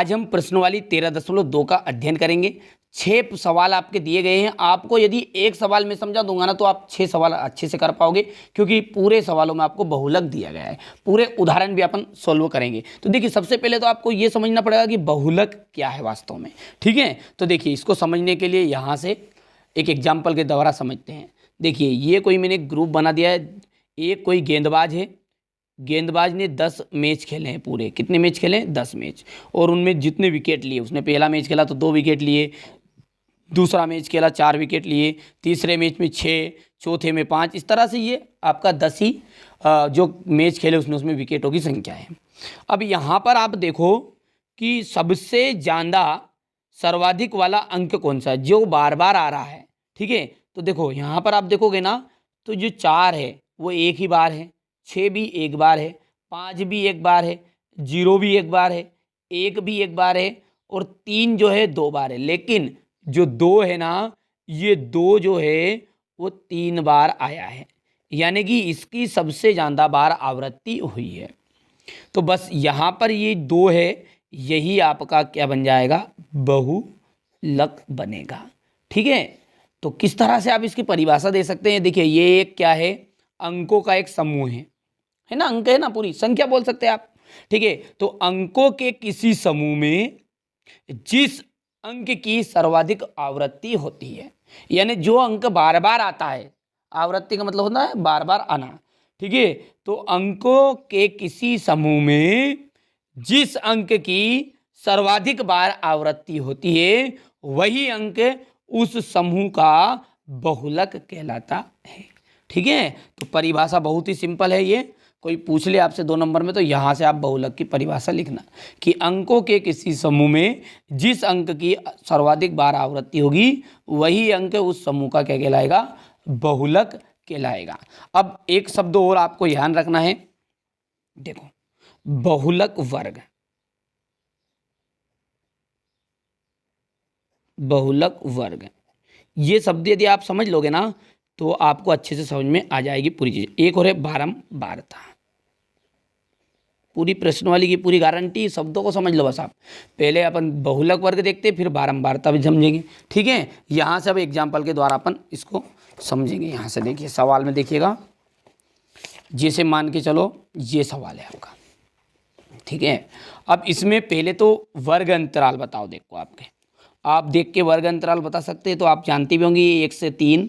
आज हम प्रश्नवाली 13.2 का अध्ययन करेंगे। 6 सवाल आपके दिए गए हैं। आपको यदि एक सवाल में समझा दूंगा ना तो आप 6 सवाल अच्छे से कर पाओगे, क्योंकि पूरे सवालों में आपको बहुलक दिया गया है। पूरे उदाहरण भी अपन सोल्व करेंगे। तो देखिए, सबसे पहले तो आपको ये समझना पड़ेगा कि बहुलक क्या है वास्तव में। ठीक है, तो देखिए, इसको समझने के लिए यहाँ से एक एग्जाम्पल के द्वारा समझते हैं। देखिए, ये कोई मैंने ग्रुप बना दिया है। एक कोई गेंदबाज है, गेंदबाज ने 10 मैच खेले हैं पूरे। कितने मैच खेले हैं? 10 मैच। और उनमें जितने विकेट लिए, उसने पहला मैच खेला तो 2 विकेट लिए, दूसरा मैच खेला 4 विकेट लिए, तीसरे मैच में 6, चौथे में 5। इस तरह से ये आपका 10 ही जो मैच खेले उसमें विकेटों की संख्या है। अब यहाँ पर आप देखो कि सबसे ज़्यादा सर्वाधिक वाला अंक कौन सा है, जो बार बार आ रहा है। ठीक है, तो देखो यहाँ पर आप देखोगे ना, तो जो 4 है वो एक ही बार है, 6 भी एक बार है, 5 भी एक बार है, 0 भी एक बार है, 1 भी एक बार है, और 3 जो है 2 बार है। लेकिन जो 2 है ना, ये 2 जो है वो 3 बार आया है, यानी कि इसकी सबसे ज़्यादा बार आवृत्ति हुई है। तो बस यहाँ पर ये 2 है, यही आपका क्या बन जाएगा? बहुलक बनेगा। ठीक है, तो किस तरह से आप इसकी परिभाषा दे सकते हैं? देखिए, ये एक क्या है? अंकों का एक समूह है ना, अंक है ना, पूरी संख्या बोल सकते हैं आप। ठीक है, तो अंकों के किसी समूह में जिस अंक की सर्वाधिक आवृत्ति होती है, यानी जो अंक बार बार आता है, आवृत्ति का मतलब होता है बार बार आना। ठीक है, तो अंकों के किसी समूह में जिस अंक की सर्वाधिक बार आवृत्ति होती है, वही अंक उस समूह का बहुलक कहलाता है। ठीक है, तो परिभाषा बहुत ही सिंपल है। ये कोई पूछ ले आपसे 2 नंबर में, तो यहाँ से आप बहुलक की परिभाषा लिखना कि अंकों के किसी समूह में जिस अंक की सर्वाधिक बार आवृत्ति होगी, वही अंक उस समूह का क्या कहलाएगा? बहुलक कहलाएगा। अब एक शब्द और आपको ध्यान रखना है। देखो, बहुलक वर्ग, बहुलक वर्ग, ये शब्द यदि आप समझ लोगे ना तो आपको अच्छे से समझ में आ जाएगी पूरी चीज। एक और है बारंबारता। पूरी प्रश्नवाली की पूरी गारंटी, शब्दों को समझ लो बस आप। पहले अपन बहुलक वर्ग देखते, फिर बारंबारता भी समझेंगे। ठीक है, यहाँ से अब एग्जाम्पल के द्वारा अपन इसको समझेंगे। यहाँ से देखिए, सवाल में देखिएगा, जैसे मान के चलो ये सवाल है आपका। ठीक है, अब इसमें पहले तो वर्ग अंतराल बताओ। देखो, आप देख के वर्ग अंतराल बता सकते हैं, तो आप जानते भी होंगे 1 से 3,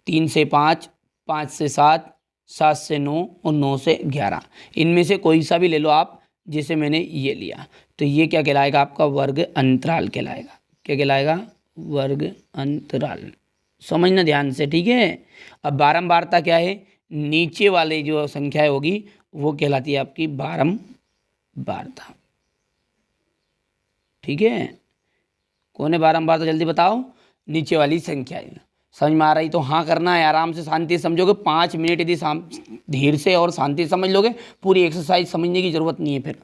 3 से 5, 5 से 7, 7 से 9 और 9 से 11। इनमें से कोई सा भी ले लो आप, जैसे मैंने ये लिया, तो ये क्या कहलाएगा? आपका वर्ग अंतराल कहलाएगा। क्या कहलाएगा? वर्ग अंतराल। समझना ध्यान से। ठीक है, अब बारंबारता क्या है? नीचे वाले जो संख्याएं होगी वो कहलाती है आपकी बारंबारता। ठीक है, कौन है बारंबारता? जल्दी बताओ। नीचे वाली संख्या। समझ में आ रही तो हाँ करना है, आराम से शांति से समझोगे। 5 मिनट यदि धीरे से और शांति से समझ लोगे, पूरी एक्सरसाइज समझने की जरूरत नहीं है फिर।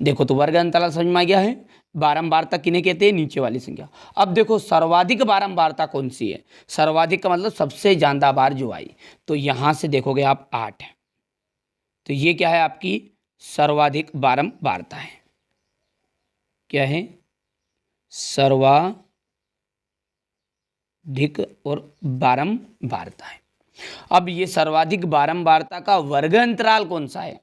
देखो, तो वर्ग अंतराल समझ में आ गया है। बारंबारता किन्हें कहते हैं? नीचे वाली संख्या। अब देखो, सर्वाधिक बारंबारता कौन सी है? सर्वाधिक का मतलब सबसे ज्यादा बार जो आई। तो यहां से देखोगे आप 8, तो ये क्या है? आपकी सर्वाधिक बारंबारता है। क्या है? सर्वाधिक और बारंबारता है। अब ये सर्वाधिक बारंबारता का वर्ग अंतराल कौन सा है?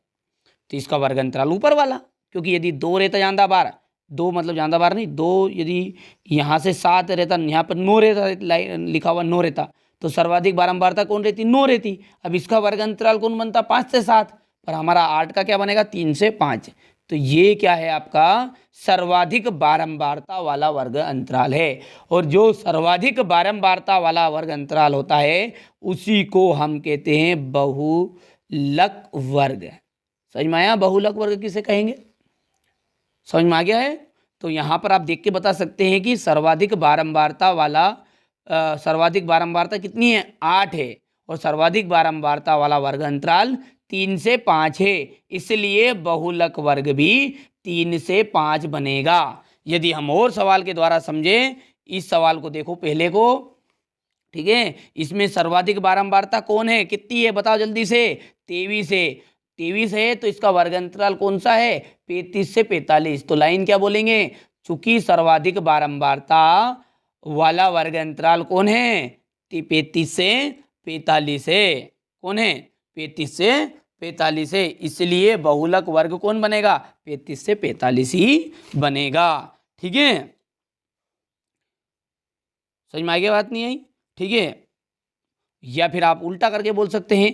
तो इसका वर्ग अंतराल ऊपर वाला, क्योंकि यदि 2 रहता ज्यादा बार, 2 मतलब ज्यादा बार नहीं, 2 यदि यहाँ से 7 रहता, यहाँ पर 9 रहता, लिखा हुआ 9 रहता, तो सर्वाधिक बारंबारता कौन रहती? 9 रहती। अब इसका वर्ग अंतराल कौन बनता? 5 से 7, पर हमारा 8 का क्या बनेगा? 3 से 5। तो ये क्या है? आपका सर्वाधिक बारंबारता वाला वर्ग अंतराल है। और जो सर्वाधिक बारंबारता वाला वर्ग अंतराल होता है, उसी को हम कहते हैं बहुलक वर्ग। समझ में आया? बहुलक वर्ग किसे कहेंगे? समझ में आ गया है? तो यहाँ पर आप देख के बता सकते हैं कि सर्वाधिक बारंबारता वाला सर्वाधिक बारंबारता कितनी है? 8 है। और सर्वाधिक बारंबारता वाला वर्ग अंतराल 3 से 5 है, इसलिए बहुलक वर्ग भी 3 से 5 बनेगा। यदि हम और सवाल के द्वारा समझें, इस सवाल को देखो पहले को। ठीक है, इसमें सर्वाधिक बारंबारता कौन है? कितनी है? बताओ जल्दी से। 23 है। 23 है, तो इसका वर्ग अंतराल कौन सा है? 35 से 45। तो लाइन क्या बोलेंगे? चूंकि सर्वाधिक बारंबारता वाला वर्ग अंतराल कौन है? 35 से 45 है। कौन है? 35 से 45 है, इसलिए बहुलक वर्ग कौन बनेगा? 35 से 45 ही बनेगा। ठीक है, समझ में आ गया? बात नहीं आई? ठीक है, या फिर आप उल्टा करके बोल सकते हैं।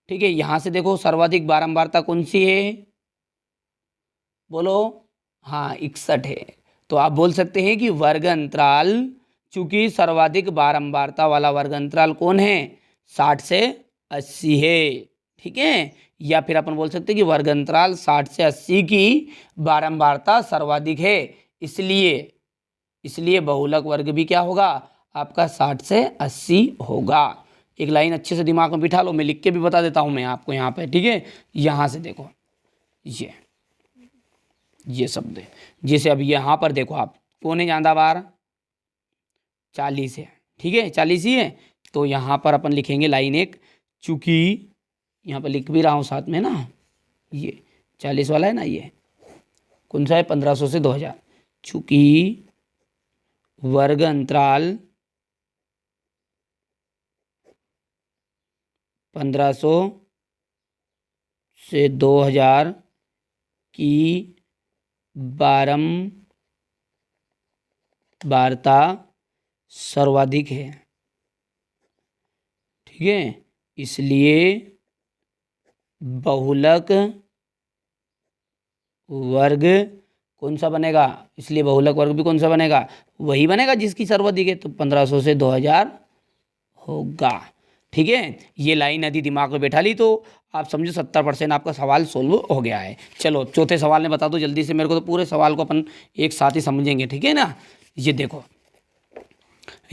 ठीक है, यहां से देखो सर्वाधिक बारंबारता कौन सी है? बोलो। हाँ, 61 है। तो आप बोल सकते हैं कि वर्ग अंतराल, चूंकि सर्वाधिक बारंबारता वाला वर्ग अंतराल कौन है? 60 से 80 है। ठीक है, या फिर अपन बोल सकते हैं कि वर्ग अंतराल 60 से 80 की बारंबारता सर्वाधिक है, इसलिए बहुलक वर्ग भी क्या होगा आपका? 60 से 80 होगा। एक लाइन अच्छे से दिमाग में बिठा लो, मैं लिख के भी बता देता हूं मैं आपको यहाँ पे। ठीक है, यहाँ से देखो ये शब्द है। जैसे अब यहाँ पर देखो आप, कौन है ज्यादा बार? 40 है। ठीक है, 40 ही है। तो यहाँ पर अपन लिखेंगे लाइन एक, चूंकि यहाँ पर लिख भी रहा हूँ साथ में ना, ये 40 वाला है ना, ये कौन सा है? 1500 से 2000। चूंकि वर्ग अंतराल 1500 से 2000 की बारंबारता सर्वाधिक है। ठीक है, इसलिए बहुलक वर्ग कौन सा बनेगा? इसलिए बहुलक वर्ग भी कौन सा बनेगा? वही बनेगा जिसकी सर्वाधिक है। तो 1500 से 2000 होगा। ठीक है, ये लाइन यदि दिमाग में बैठा ली तो आप समझो 70% आपका सवाल सोल्व हो गया है। चलो चौथे सवाल में बता दो जल्दी से मेरे को, तो पूरे सवाल को अपन एक साथ ही समझेंगे। ठीक है ना, ये देखो,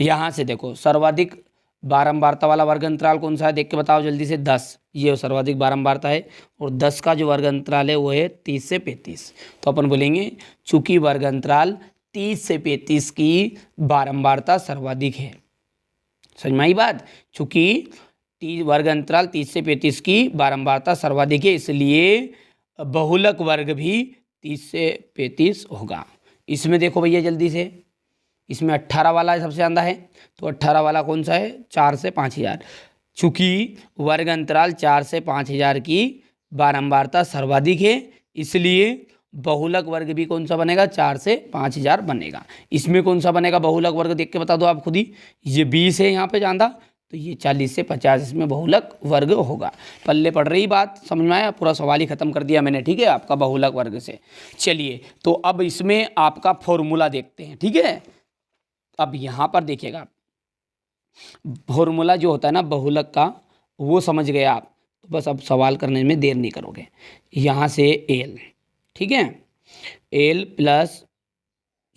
यहाँ से देखो सर्वाधिक बारंबारता वाला वर्ग अंतराल कौन सा है? देख के बताओ जल्दी से। 10, ये सर्वाधिक बारंबारता है, और 10 का जो वर्ग अंतराल है वो है 30 से 35। तो अपन बोलेंगे चूंकि वर्ग अंतराल 30 से 35 की बारंबारता सर्वाधिक है। समझ में आई बात? चूंकि वर्ग अंतराल 30 से 35 की बारंबारता सर्वाधिक है, इसलिए बहुलक वर्ग भी 30 से 35 होगा। इसमें देखो भैया जल्दी से, इसमें 18 वाला सबसे ज़्यादा है। तो 18 वाला कौन सा है? 4 से 5000। चूंकि वर्ग अंतराल 4 से 5000 की बारंबारता सर्वाधिक है, इसलिए बहुलक वर्ग भी कौन सा बनेगा? 4 से 5000 बनेगा। इसमें कौन सा बनेगा बहुलक वर्ग? देख के बता दो आप खुद ही। ये 20 है यहाँ पे ज़्यादा, तो ये 40 से 50 इसमें बहुलक वर्ग होगा। पल्ले पड़ रही बात? समझ में आया? पूरा सवाल ही खत्म कर दिया मैंने। ठीक है, आपका बहुलक वर्ग से। चलिए, तो अब इसमें आपका फॉर्मूला देखते हैं। ठीक है, अब यहाँ पर देखिएगा, फॉर्मूला जो होता है ना बहुलक का, वो समझ गए आप, तो बस अब सवाल करने में देर नहीं करोगे। यहाँ से एल, ठीक है, एल प्लस,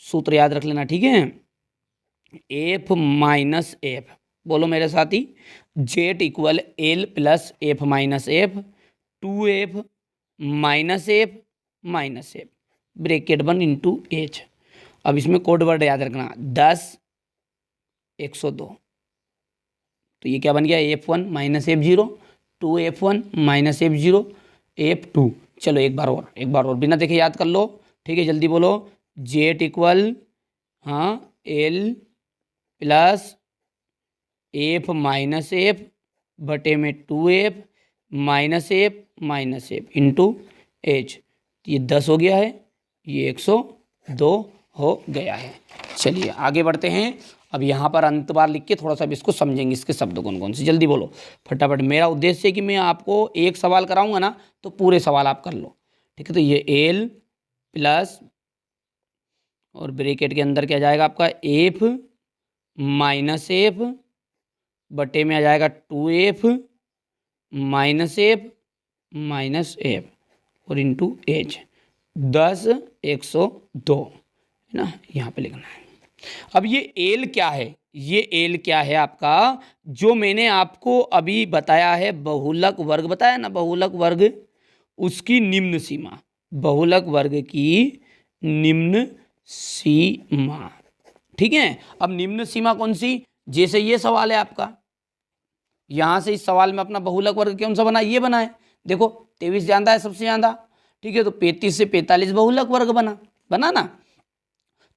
सूत्र याद रख लेना। ठीक है, एफ माइनस एफ, बोलो मेरे साथ ही, Z equal L plus F minus F, 2f minus F minus F, bracket 1 into H. अब इसमें कोड वर्ड याद रखना, 10 102। तो ये क्या बन गया? F1 minus F0, 2F1 minus F0, F2। चलो एक बार और बिना देखे याद कर लो। ठीक है, जल्दी बोलो। जेट इक्वल, हाँ, L plus F minus F बटे में 2f minus F into H. ये 10 हो गया है, ये 102 हो गया है। चलिए आगे बढ़ते हैं। अब यहाँ पर अंत बार लिख के थोड़ा सा इसको समझेंगे, इसके शब्द कौन कौन से। जल्दी बोलो फटाफट। मेरा उद्देश्य है कि मैं आपको एक सवाल कराऊंगा ना, तो पूरे सवाल आप कर लो। ठीक है, तो ये एल प्लस, और ब्रैकेट के अंदर क्या जाएगा आपका? एफ माइनस एफ बटे में आ जाएगा 2f माइनस एफ और इंटू एच, 10 102 है ना, यहाँ पे लिखना है। अब ये एल क्या है? ये एल क्या है आपका? जो मैंने आपको अभी बताया है, बहुलक वर्ग बताया ना, बहुलक वर्ग, उसकी निम्न सीमा, बहुलक वर्ग की निम्न सीमा। ठीक है, अब निम्न सीमा कौन सी? जैसे ये सवाल है आपका, यहां से इस सवाल में अपना बहुलक वर्ग कौन सा बना? ये बना है। देखो 23 ज्यादा है सबसे ज्यादा। ठीक है, तो 35 से 45 बहुलक वर्ग बना ना।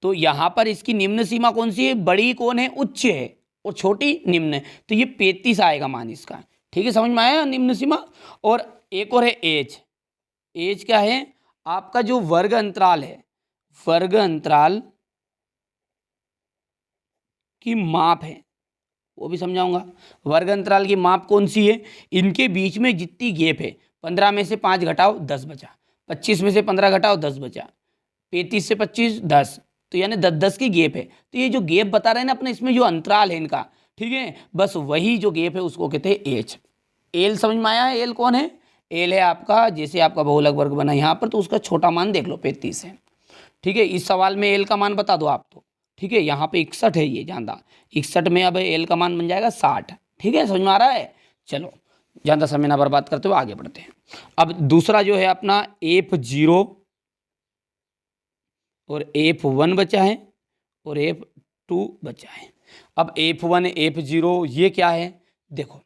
तो यहाँ पर इसकी निम्न सीमा कौन सी है, बड़ी कौन है, उच्च है, और छोटी निम्न है, तो ये 35 आएगा मान इसका। ठीक है, समझ में आया निम्न सीमा। और एक और है एज। एज क्या है, आपका जो वर्ग अंतराल है, वर्ग अंतराल की माप है, वो भी समझाऊंगा। वर्ग अंतराल की माप कौन सी है, इनके बीच में जितनी गैप है, 15 में से 5 घटाओ 10 बचा, 25 में से 15 घटाओ 10 बचा, 35 से 25 10, तो यानी 10-10 की गैप है। तो ये जो गैप बता रहे हैं ना अपने, इसमें जो अंतराल है इनका, ठीक है, बस वही जो गैप है उसको कहते हैं एच। एल समझ में आया है, एल कौन है, एल है आपका, जैसे आपका बहुलक वर्ग बना यहाँ पर, तो उसका छोटा मान देख लो 35 है। ठीक है, इस सवाल में एल का मान बता दो आप तो। ठीक है, यहाँ पे 61 है, ये जानदा 61 में अब एल का मान बन जाएगा 60। ठीक है, समझ में आ रहा है। चलो ज़्यादा समय ना बर्बाद करते हुए आगे बढ़ते हैं। अब दूसरा जो है अपना F0 और F1 बचा है और F2 बचा है। अब F1 F0 ये क्या है, देखो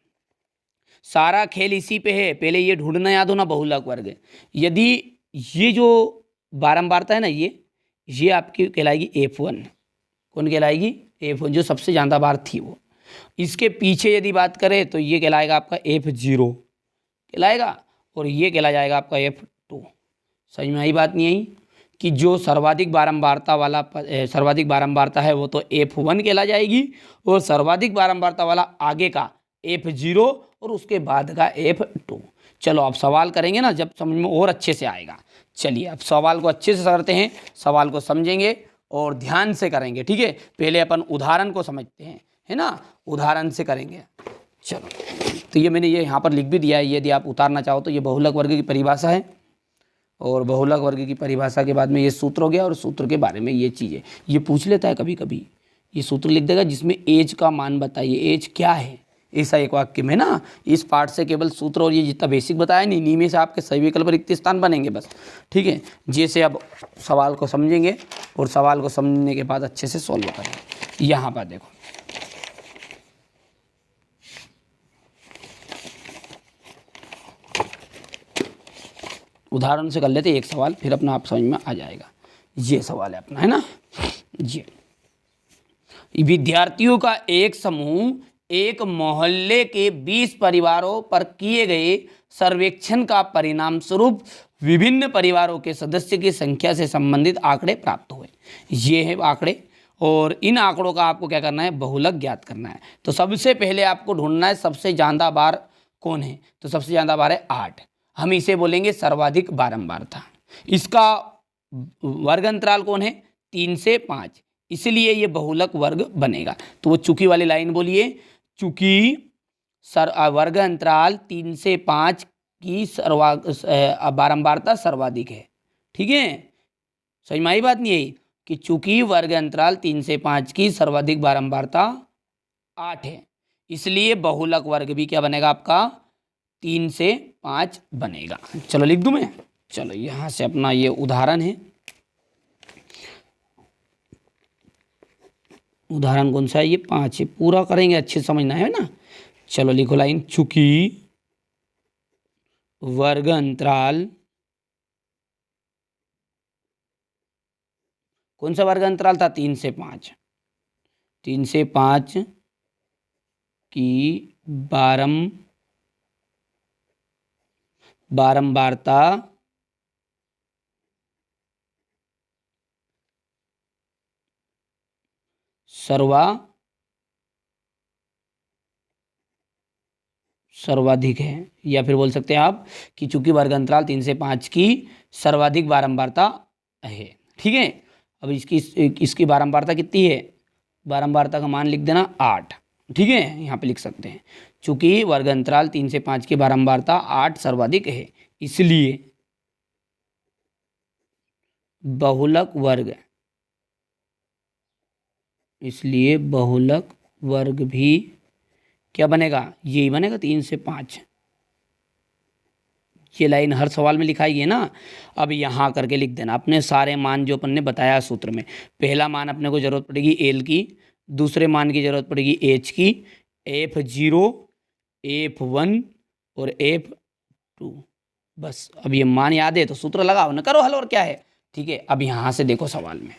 सारा खेल इसी पे है। पहले ये ढूंढना याद हो ना, बहुलक वर्ग। यदि ये जो बारंबारता है ना, ये आपकी कहलाएगी F1। कौन कहलाएगी, F1, जो सबसे ज़्यादा बार थी वो। इसके पीछे यदि बात करें तो ये कहलाएगा आपका F0 कहलाएगा, और ये कहला जाएगा आपका F2। समझ में आई बात नहीं आई, कि जो सर्वाधिक बारंबारता वाला सर्वाधिक बारंबारता है वो तो F1 कहला जाएगी, और सर्वाधिक बारंबारता वाला आगे का F0 और उसके बाद का F2। चलो अब सवाल करेंगे ना, जब समझ में और अच्छे से आएगा। चलिए अब सवाल को अच्छे से करते हैं, सवाल को समझेंगे और ध्यान से करेंगे। ठीक है, पहले अपन उदाहरण को समझते हैं, है ना, उदाहरण से करेंगे। चलो, तो ये मैंने ये यहाँ पर लिख भी दिया है, यदि आप उतारना चाहो तो। ये बहुलक वर्ग की परिभाषा है, और बहुलक वर्ग की परिभाषा के बाद में ये सूत्र हो गया, और सूत्र के बारे में ये चीज़ है, ये पूछ लेता है कभी कभी, ये सूत्र लिख देगा जिसमें एज का मान बताइए, एज क्या है, ऐसा एक वाक्य में ना। इस पार्ट से केवल सूत्र और ये जितना बेसिक बताया नहीं, इन्हीं में से आपके सही विकल्प रिक्त स्थान बनेंगे बस। ठीक है, जैसे अब सवाल को समझेंगे और सवाल को समझने के बाद अच्छे से सॉल्व करेंगे। यहाँ पर देखो, उदाहरण से कर लेते एक सवाल, फिर अपना आप समझ में आ जाएगा। ये सवाल है अपना, है ना। ये विद्यार्थियों का एक समूह एक मोहल्ले के 20 परिवारों पर किए गए सर्वेक्षण का परिणाम स्वरूप विभिन्न परिवारों के सदस्य की संख्या से संबंधित आंकड़े प्राप्त हुए। ये है आंकड़े, और इन आंकड़ों का आपको क्या करना है, बहुलक ज्ञात करना है। तो सबसे पहले आपको ढूंढना है सबसे ज़्यादा बार कौन है, तो सबसे ज़्यादा बार है 8। हम इसे बोलेंगे सर्वाधिक बारंबारता। इसका वर्ग अंतराल कौन है, 3 से 5, इसलिए ये बहुलक वर्ग बनेगा। तो वो चूकी वाली लाइन बोलिए, चूंकि वर्ग अंतराल 3 से 5 की बारंबारता सर्वाधिक है। ठीक है, समझ में आई बात नहीं आई, कि चूंकि वर्ग अंतराल 3 से 5 की सर्वाधिक बारंबारता 8 है, इसलिए बहुलक वर्ग भी क्या बनेगा आपका, 3 से 5 बनेगा। चलो लिख दूं मैं, चलो यहाँ से अपना ये उदाहरण है। उदाहरण कौन सा है, ये 5 है, पूरा करेंगे, अच्छे समझना है ना। चलो लिखो लाइन, चूंकि वर्ग अंतराल, कौन सा वर्ग अंतराल था, 3 से 5, 3 से 5 की बारंबारता सर्वाधिक है, या फिर बोल सकते हैं आप कि चूंकि वर्ग अंतराल 3 से 5 की सर्वाधिक बारंबारता है। ठीक है, अब इसकी बारंबारता कितनी है, बारंबारता का मान लिख देना 8। ठीक है, यहाँ पे लिख सकते हैं, चूंकि वर्ग अंतराल 3 से 5 की बारंबारता 8 सर्वाधिक है, इसलिए बहुलक वर्ग भी क्या बनेगा, यही बनेगा, 3 से 5। ये लाइन हर सवाल में लिखाई है ना। अब यहाँ करके लिख देना अपने सारे मान जो अपन ने बताया सूत्र में। पहला मान अपने को जरूरत पड़ेगी एल की, दूसरे मान की जरूरत पड़ेगी एच की, F0, F1 और F2। बस अब ये मान याद है तो सूत्र लगाओ ना, करो हल, और क्या है। ठीक है, अब यहाँ से देखो सवाल में,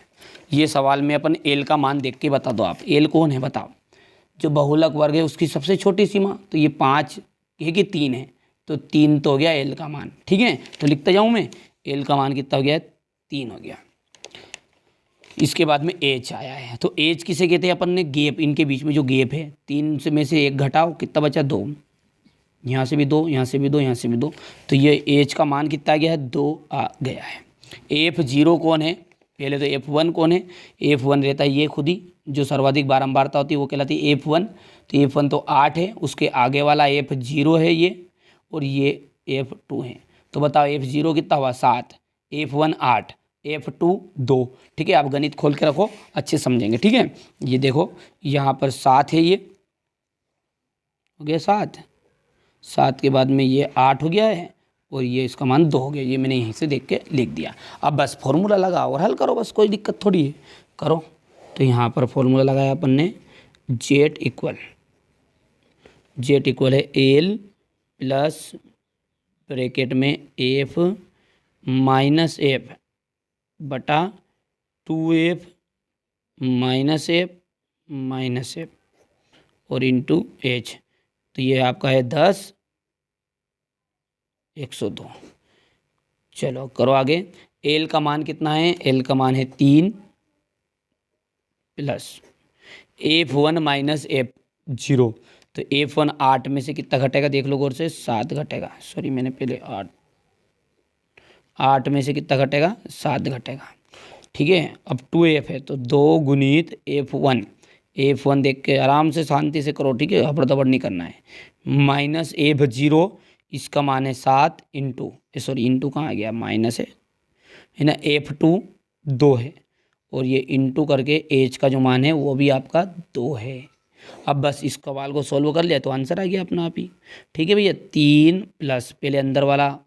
ये सवाल में अपन एल का मान देख के बता दो आप, एल कौन है बताओ। जो बहुलक वर्ग है उसकी सबसे छोटी सीमा, तो ये 5 है कि 3 है, तो 3 तो हो गया एल का मान। ठीक है, तो लिखते जाऊँ मैं, एल का मान कितना हो गया, 3 हो गया। इसके बाद में एच आया है, तो एच किसे कहते हैं अपन ने, गैप, इनके बीच में जो गैप है, 3 से में से 1 घटाओ, कितना बचा 2, यहाँ से भी 2, यहाँ से भी 2, यहाँ से भी 2, तो ये एच का मान कितना आ गया है, 2 आ गया है। F0 कौन है, पहले तो F1 कौन है, F1 रहता है ये खुद ही, जो सर्वाधिक बारंबारता होती है वो कहलाती है F1, तो F1 तो 8 है, उसके आगे वाला F0 है ये, और ये F2 है। तो बताओ F0 कितना हुआ 7, F1 8, F2 2। ठीक है, आप गणित खोल के रखो, अच्छे समझेंगे। ठीक है, ये देखो यहाँ पर 7 है, ये हो गया 7 के बाद में ये 8 हो गया है, और ये इसका मान 2 हो गया, ये मैंने यहीं से देख के लिख दिया। अब बस फॉर्मूला लगाओ और हल करो, बस कोई दिक्कत थोड़ी है, करो। तो यहाँ पर फॉर्मूला लगाया अपन ने, जेड इक्वल है एल प्लस ब्रैकेट में एफ माइनस एफ बटा 2f माइनस एफ और इंटू एच, तो ये आपका है 10 102। चलो करो आगे। एल का मान कितना है, एल का मान है 3 प्लस F1 माइनस F0, तो F1 8 में से कितना घटेगा देख लो गौर से, 7 घटेगा, सॉरी मैंने पहले 8 में से कितना घटेगा, 7 घटेगा। ठीक है, अब 2f है, तो 2 गुणित F1 देख के आराम से शांति से करो। ठीक है, हबड़ दबड़ नहीं करना है। माइनस F0, इसका मान है 7 इंटू कहाँ आ गया, माइनस है ना, F2 2 है, और ये इंटू करके एच का जो मान है वो भी आपका 2 है। अब बस इस सवाल को सॉल्व कर लिया तो आंसर आ गया अपना आप ही। ठीक है भैया, 3 प्लस पहले अंदर वाला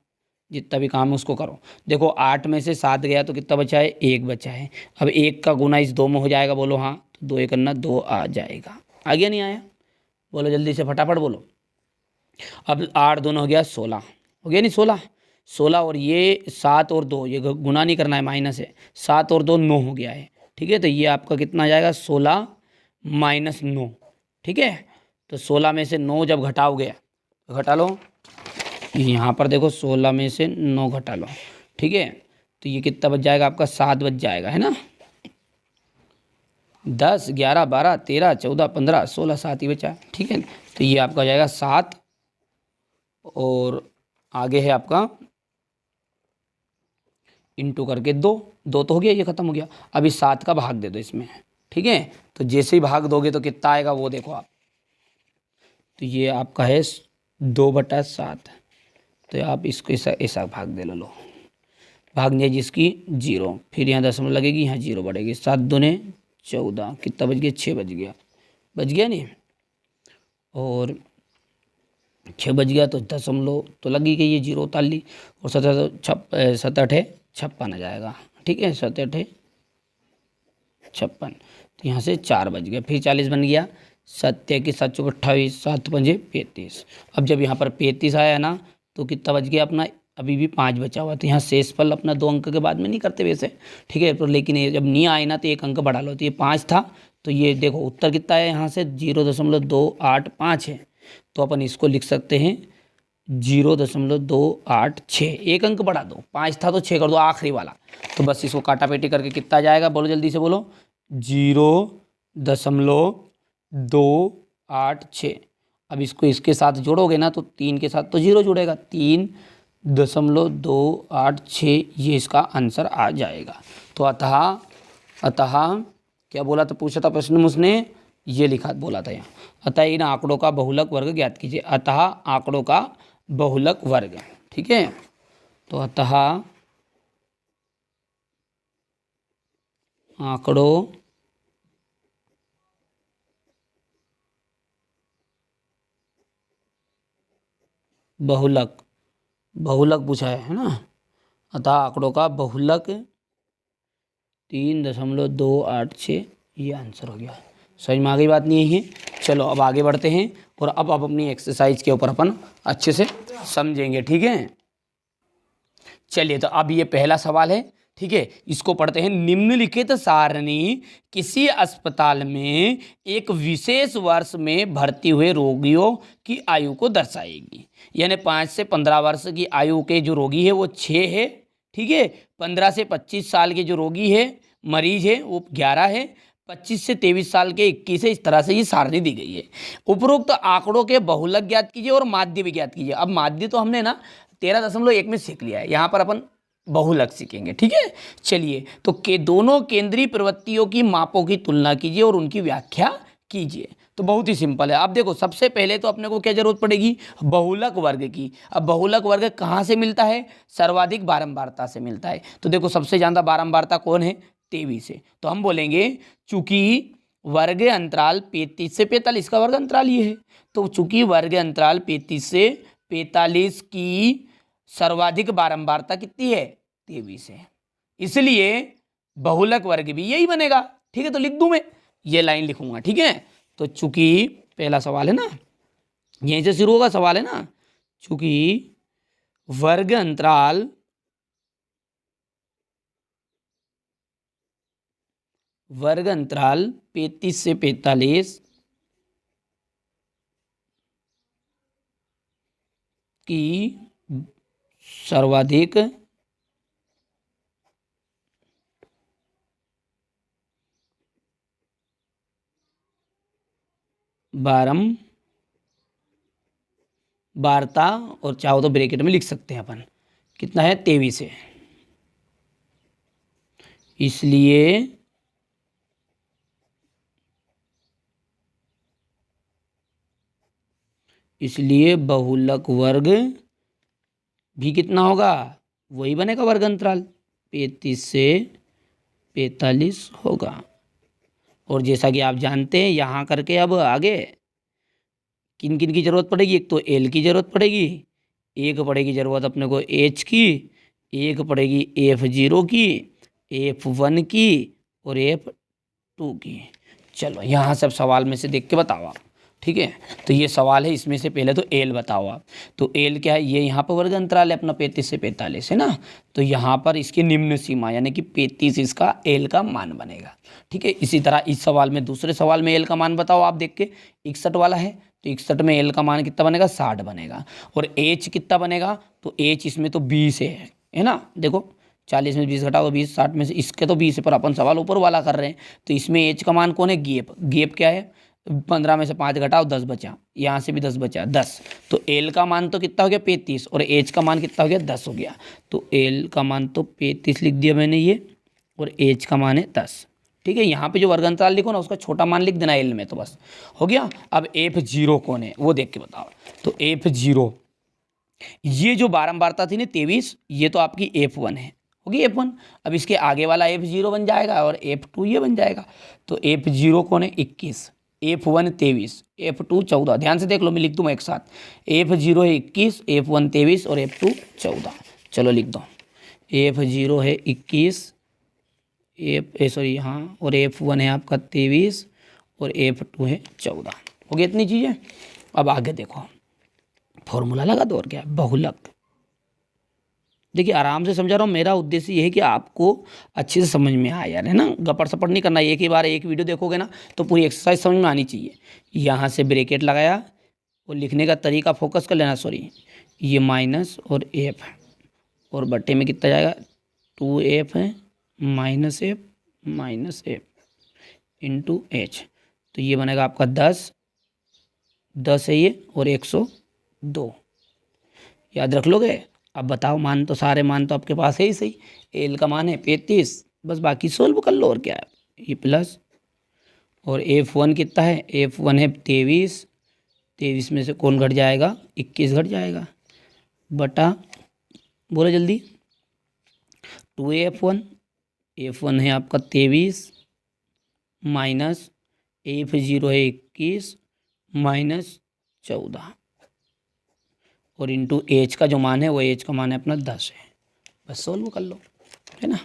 जितना भी काम है उसको करो। देखो 8 में से 7 गया तो कितना बचा है, 1 बचा है। अब 1 का गुना इस 2 में हो जाएगा, बोलो हाँ, तो 2 1 करना 2 आ जाएगा। आ गया नहीं आया, बोलो जल्दी से फटाफट बोलो। अब 8 दोनों हो गया 16, हो गया नहीं 16 और ये 7 और 2, ये गुना नहीं करना है, माइनस है, 7 और 2 9 हो गया है। ठीक है, तो ये आपका कितना आ जाएगा, 16 माइनस 9। ठीक है, तो 16 में से 9 जब घटाओगे तो घटा लो, यहाँ पर देखो 16 में से 9 घटा लो। ठीक है, तो ये कितना बच जाएगा आपका, 7 बच जाएगा, है ना। 10 11 12 13 14 15 16, 7 ही बचा। ठीक है, तो ये आपका हो जाएगा 7, और आगे है आपका इंटू करके 2 तो हो गया, ये खत्म हो गया। अब इस 7 का भाग दे दो इसमें। ठीक है, तो जैसे ही भाग दोगे तो कितना आएगा वो देखो आप, तो ये आपका है 2/7, तो आप इसको ऐसा भाग दे लो, भाग दिया जिसकी 0, फिर यहाँ दशमलव लगेगी, यहाँ 0 बढ़ेगी, 7 दूने 14, कितना बच गया, 6 बच गया नहीं, और 6 बच गया तो दशमलव तो लगी गई, ये 0 उतार ली, और 7 8 56 आ जाएगा। ठीक है, 7 8 56, तो यहाँ से 4 बच गया, फिर 40 बन गया, 7 की 7 चौक 28, 7 पंजे 35। अब जब यहाँ पर 35 आया ना तो कितना बच गया अपना, अभी भी 5 बचा हुआ, तो यहाँ शेषफल अपना 2 अंक के बाद में नहीं करते वैसे। ठीक है, तो लेकिन ये जब नहीं आए ना तो 1 अंक बढ़ा लो, तो ये 5 था, तो ये देखो उत्तर कितना है, यहाँ से 0.285 है, तो अपन इसको लिख सकते हैं 0.286, 1 अंक बढ़ा दो, 5 था तो 6 कर दो आखिरी वाला, तो बस इसको काटा पेटी करके कितना जाएगा, बोलो जल्दी से बोलो, 0.286। अब इसको इसके साथ जोड़ोगे ना तो 3 के साथ तो 0 जुड़ेगा, 3.286 ये इसका आंसर आ जाएगा। तो अतः क्या बोला था, पूछा था प्रश्न में उसने, ये लिखा बोला था यहाँ, अतः इन आंकड़ों का बहुलक वर्ग ज्ञात कीजिए। अतः आंकड़ों का बहुलक वर्ग, ठीक है, तो अतः आंकड़ों बहुलक पूछा है ना, अतः आंकड़ों का बहुलक 3.286, ये आंसर हो गया। समझ में आ गई बात नहीं है। चलो अब आगे बढ़ते हैं और अब अपनी एक्सरसाइज के ऊपर अपन अच्छे से समझेंगे। ठीक है, चलिए तो अब ये पहला सवाल है, ठीक है, इसको पढ़ते हैं। निम्नलिखित सारणी किसी अस्पताल में एक विशेष वर्ष में भर्ती हुए रोगियों की आयु को दर्शाएगी। यानी 5 से 15 वर्ष की आयु के जो रोगी है वो 6 है, ठीक है। 15 से 25 साल के जो रोगी है, मरीज है, वो 11 है। 25 से 23 साल के 21 है। इस तरह से ये सारणी दी गई है। उपरोक्त आंकड़ों के बहुलक ज्ञात कीजिए और माध्य भी ज्ञात कीजिए। अब माध्य तो हमने ना 13.1 में सीख लिया है, यहाँ पर अपन बहुलक सीखेंगे, ठीक है। चलिए, तो के दोनों केंद्रीय प्रवृत्तियों की मापों की तुलना कीजिए और उनकी व्याख्या कीजिए। तो बहुत ही सिंपल है। अब देखो, सबसे पहले तो अपने को क्या जरूरत पड़ेगी, बहुलक वर्ग की। अब बहुलक वर्ग कहाँ से मिलता है, सर्वाधिक बारंबारता से मिलता है। तो देखो, सबसे ज़्यादा बारंबारता कौन है, 23 है। तो हम बोलेंगे चूंकि वर्ग अंतराल 35 से 45 का वर्ग अंतराल ये है, तो चूंकि वर्ग अंतराल 35 से 45 की सर्वाधिक बारंबारता कितनी है, 23 है, इसलिए बहुलक वर्ग भी यही बनेगा। ठीक है, तो लिख दूं मैं, ये लाइन लिखूंगा, ठीक है। तो चूंकि पहला सवाल है ना, यहीं से शुरू होगा सवाल है ना, चूंकि वर्ग अंतराल 35 से 45 की सर्वाधिक बारंबारता, और चाहो तो ब्रैकेट में लिख सकते हैं अपन, कितना है, 23 है। इसलिए बहुलक वर्ग भी कितना होगा, वही बनेगा, वर्ग अंतराल 35 से 45 होगा। और जैसा कि आप जानते हैं, यहाँ करके अब आगे किन किन की जरूरत पड़ेगी, एक तो एल की जरूरत पड़ेगी, एक पड़ेगी जरूरत अपने को एच की, एक पड़ेगी F0 की, F1 की और F2 की। चलो, यहाँ सब सवाल में से देख के बताओ आप, ठीक है। तो ये सवाल है, इसमें से पहले तो एल बताओ आप। तो एल क्या है, ये यहाँ पर वर्ग अंतराल है अपना 35 से 45 है ना, तो यहाँ पर इसकी निम्न सीमा यानी कि 35 इसका एल का मान बनेगा, ठीक है। इसी तरह इस सवाल में, दूसरे सवाल में एल का मान बताओ आप देख के, 61 वाला है, तो 61 में एल का मान कितना बनेगा, 60 बनेगा। और एच कितना बनेगा, तो एच इसमें तो 20 है ना। देखो, 40 में 20 घटाओ 20, 60 में से इसके तो 20 है, पर अपन सवाल ऊपर वाला कर रहे हैं, तो इसमें एच का मान कौन है, गेप क्या है, 15 में से 5 घटाओ 10 बचा, यहाँ से भी 10 बचा, 10। तो एल का मान तो कितना हो गया, 35, और एच का मान कितना हो गया, 10 हो गया। तो एल का मान तो 35 लिख दिया मैंने ये, और एच का मान है 10, ठीक है। यहाँ पे जो वर्ग अंतराल लिखो ना, उसका छोटा मान लिख देना एल में, तो बस हो गया। अब F0 कौन है, वो देख के बताओ। तो F0, ये जो बारंबारता थी ना 23, ये तो आपकी F1 है, होगी F1। अब इसके आगे वाला F0 बन जाएगा और F2 ये बन जाएगा। तो F0 कौन है, 21, F1 23, F2 14। ध्यान से देख लो, मैं लिख दूँ एक साथ, F0 है 21, F1 23 और F2 14। चलो लिख दो, F0 है 21, सॉरी हाँ, और F1 है आपका 23 और F2 है 14। हो गया इतनी चीज़ें। अब आगे देखो, फॉर्मूला लगा दो, और क्या है, बहुलक। देखिए, आराम से समझा रहा हूँ, मेरा उद्देश्य ये है कि आपको अच्छे से समझ में आए यार, है ना। गपड़ सपड़ नहीं करना, एक ही बार एक वीडियो देखोगे ना तो पूरी एक्सरसाइज समझ में आनी चाहिए। यहाँ से ब्रैकेट लगाया और लिखने का तरीका फोकस कर लेना, सॉरी, ये माइनस और एफ, और बट्टे में कितना जाएगा, 2f है माइनस एफ इंटू एच। तो ये बनेगा आपका 10 है ये, और 102 याद रख लोगे। अब बताओ, मान तो सारे मान तो आपके पास है ही सही। एल का मान है 35, बस बाकी सोल्व कर लो, और क्या है, ये प्लस, और F1 कितना है, F1 है 23 में से कौन घट जाएगा, 21 घट जाएगा, बटा, बोलो जल्दी, 2F1 है आपका 23 माइनस F0 है 21 माइनस 14, और इंटू एच का जो मान है, वो एच का मान है अपना 10 है। बस सोल्व कर लो, है ना।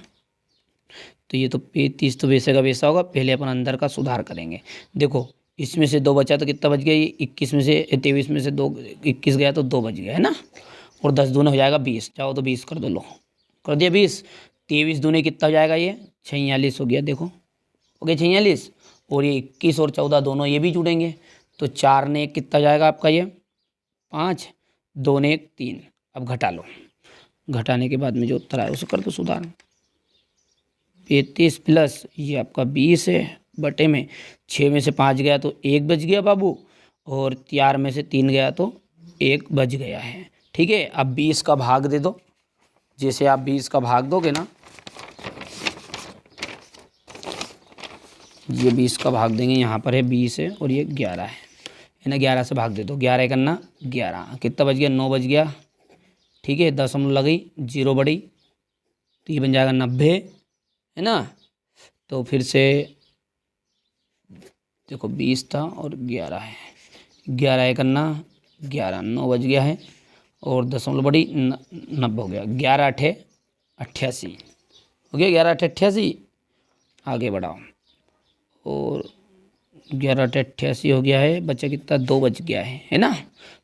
तो ये तो 35 तो वैसे का वैसा होगा, पहले अपन अंदर का सुधार करेंगे। देखो, इसमें से 2 बचा तो कितना बच गया, ये 21 में से 23 में से 2 21 गया तो 2 बच गया, है ना। और 10 दूना हो जाएगा 20, चाहो तो 20 कर दो, लो कर दिया 20। 23 दूने कितना हो जाएगा, ये 46 हो गया, देखो हो गया 46। और ये 21 और 14 दोनों ये भी जुड़ेंगे, तो 4 ने 1 कितना हो जाएगा आपका, ये 5, 2 ने 1 3। अब घटा लो, घटाने के बाद में जो उत्तर आया उसे कर दो सुधार। 35 प्लस ये आपका 20 है, बटे में 6 में से 5 गया तो 1 बच गया बाबू, और 4 में से 3 गया तो 1 बच गया है। ठीक है, अब 20 का भाग दे दो। जैसे आप 20 का भाग दोगे ना, ये 20 का भाग देंगे, यहाँ पर है 20 है और ये 11 है ना, 11 से भाग दे दो। 11 करना 11, कितना बच गया, 9 बच गया। ठीक है, दशमलव लगी, 0 बढ़ी, तो ये बन जाएगा 90, है ना। तो फिर से देखो 20 था और 11 है, 11 करना 11, 9 बज गया है और दशमलव बढ़ी 90 हो गया। 11 अठे 88 हो गया, 11 अठे 88। आगे बढ़ाओ, और 11 अठे 88 हो गया है, बचा कितना, 2 बच गया है ना।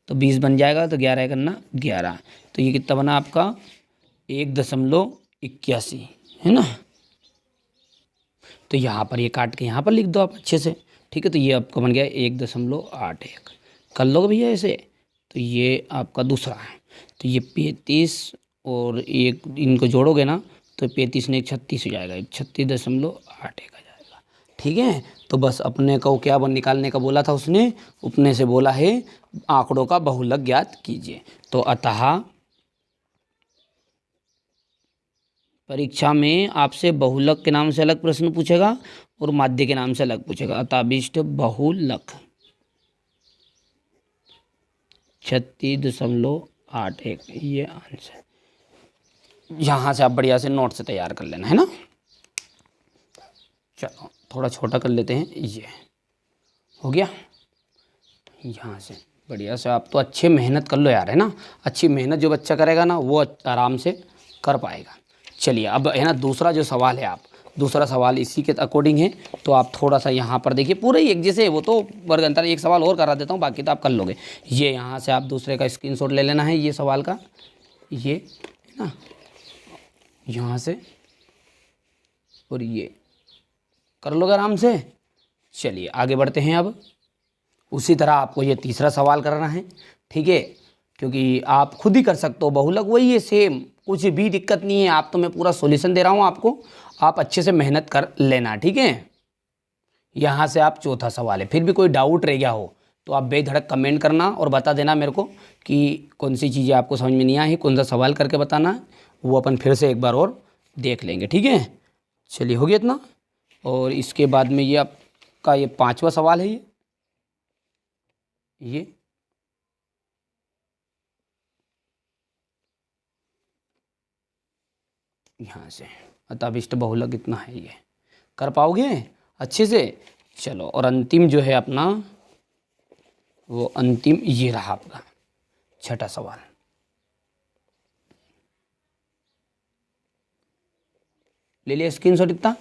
तो 20 बन जाएगा, तो 11 करना 11, तो ये कितना बना आपका 1.81, है ना। तो यहाँ पर ये काट के यहाँ पर लिख दो आप अच्छे से। ठीक है, तो ये आपका बन गया 1.81, कर लोगे भैया ऐसे। तो ये आपका दूसरा है, तो ये 35 और एक इनको जोड़ोगे ना, तो 35 ने 36 हो जाएगा, 36.81 आ जाएगा। ठीक है, तो बस अपने को क्या निकालने का बोला था उसने, अपने से बोला है आंकड़ों का बहुलक ज्ञात कीजिए। तो अतः परीक्षा में आपसे बहुलक के नाम से अलग प्रश्न पूछेगा और माध्य के नाम से अलग पूछेगा। अताबिष्ट बहुलक 36.81, ये आंसर। यहाँ से आप बढ़िया से नोट से तैयार कर लेना, है ना। चलो थोड़ा छोटा कर लेते हैं, ये हो गया। यहाँ से बढ़िया से आप तो अच्छे मेहनत कर लो यार, है ना। अच्छी मेहनत जो बच्चा करेगा ना, वो आराम से कर पाएगा। चलिए अब है ना दूसरा जो सवाल है, आप दूसरा सवाल इसी के अकॉर्डिंग है, तो आप थोड़ा सा यहाँ पर देखिए, पूरा ही एक जैसे, वो तो वर्ग अंतर। एक सवाल और करा देता हूँ, बाकी तो आप कर लोगे। ये यहाँ से आप दूसरे का स्क्रीनशॉट ले लेना है, ये सवाल का, ये है ना, यहाँ से, और ये कर लोगे आराम से। चलिए आगे बढ़ते हैं। अब उसी तरह आपको ये तीसरा सवाल करना है, ठीक है, क्योंकि आप खुद ही कर सकते हो, बहुलक वही है सेम, कुछ भी दिक्कत नहीं है। आप तो मैं पूरा सॉल्यूशन दे रहा हूँ आपको, आप अच्छे से मेहनत कर लेना, ठीक है। यहाँ से आप चौथा सवाल है, फिर भी कोई डाउट रह गया हो तो आप बेधड़क कमेंट करना और बता देना मेरे को कि कौन सी चीज़ें आपको समझ में नहीं आई, कौन सा सवाल करके बताना, वो अपन फिर से एक बार और देख लेंगे, ठीक है। चलिए हो गया इतना। और इसके बाद में ये आपका ये पांचवा सवाल है, ये यहाँ से अताविष्ट बहुलक कितना है, ये कर पाओगे अच्छे से। चलो, और अंतिम जो है अपना, वो अंतिम ये रहा आपका छठा सवाल। ले लिया स्क्रीनशॉट इतना,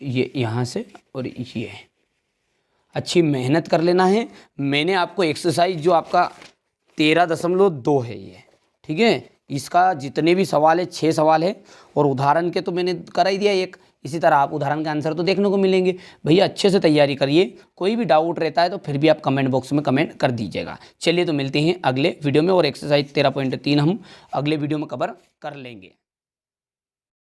ये यहाँ से, और ये अच्छी मेहनत कर लेना है। मैंने आपको एक्सरसाइज जो आपका 13.2 है ये, ठीक है, इसका जितने भी सवाल है 6 सवाल है, और उदाहरण के तो मैंने करा ही दिया एक। इसी तरह आप उदाहरण के आंसर तो देखने को मिलेंगे। भैया अच्छे से तैयारी करिए, कोई भी डाउट रहता है तो फिर भी आप कमेंट बॉक्स में कमेंट कर दीजिएगा। चलिए तो मिलते हैं अगले वीडियो में, और एक्सरसाइज 13.3 हम अगले वीडियो में कवर कर लेंगे।